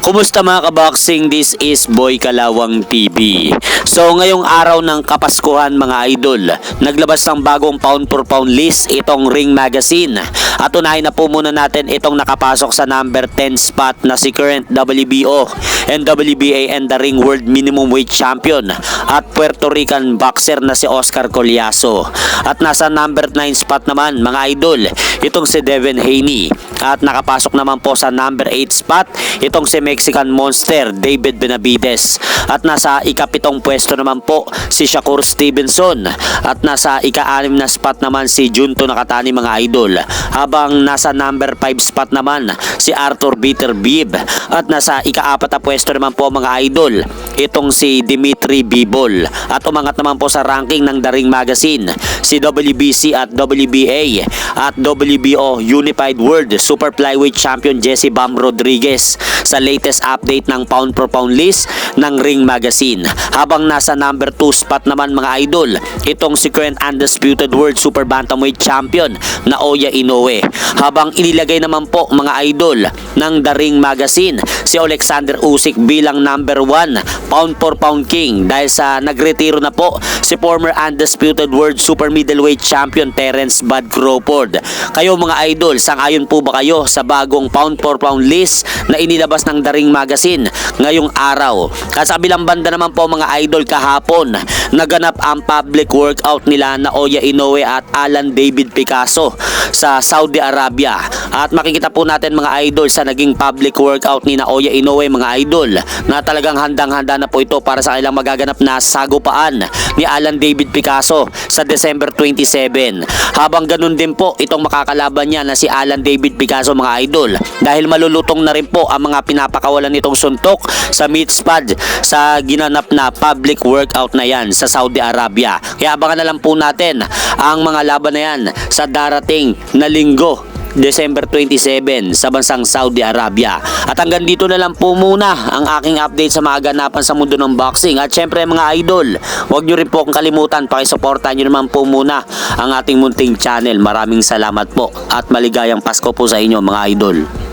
Kumusta mga kaboxing? This is Boy Kalawang TV. So ngayong araw ng Kapaskuhan mga idol, naglabas ng bagong pound for pound list itong Ring Magazine. At unahin na po muna natin itong nakapasok sa number 10 spot na si current WBO and WBA and the Ring World Minimum Weight Champion at Puerto Rican boxer na si Oscar Collazo. At nasa number 9 spot naman mga idol, itong si Devin Haney. At nakapasok naman po sa number 8 spot itong si Mexican Monster David Benavides. At nasa ikapitong pwesto naman po si Shakur Stevenson. At nasa ika-6 na spot naman si Junto Nakatani mga idol. Habang nasa number 5 spot naman si Arthur Beterbiev. At nasa ika-4 na pwesto naman po mga idol itong si Dimitri Bivol. At umangat naman po sa ranking ng The Ring Magazine si WBC at WBA at WBO Unified World Super Flyweight Champion Jesse Bam Rodriguez sa latest update ng pound for pound list ng Ring Magazine. Habang nasa number 2 spot naman mga idol itong si current undisputed world super bantamweight champion na Naoya Inoue. Habang inilagay naman po mga idol ng The Ring Magazine si Alexander Usyk bilang number 1 pound for pound king dahil sa nagretiro na po si former undisputed world super middleweight champion Terence Bud Crawford. Kayo mga idol, sang-ayon po ba kayo sa bagong pound for pound list na inilabas ng The Ring Magazine ngayong araw? At sa kabilang banda naman po mga idol, kahapon naganap ang public workout nila Naoya Inoue at Alan David Picasso sa Saudi Arabia. At makikita po natin mga idol sa naging public workout ni Naoya Inoue mga idol na talagang handang-handa na po ito para sa kailang magaganap na sagupaan ni Alan David Picasso sa December 27. Habang ganun din po itong makakalaban niya na si Alan David Picasso mga idol dahil malulutong na rin po ang mga pinapakawalan nitong suntok sa meat spad sa ginanap na public workout na yan sa Saudi Arabia. Kaya abangan na lang po natin ang mga laban na yan sa darating na linggo, December 27 sa bansang Saudi Arabia. At hanggang dito na lang po muna ang aking update sa mga ganapan sa mundo ng boxing. At syempre mga idol, huwag nyo rin po akong kalimutan, pakisuportahan nyo naman po muna ang ating munting channel. Maraming salamat po at maligayang Pasko po sa inyo mga idol.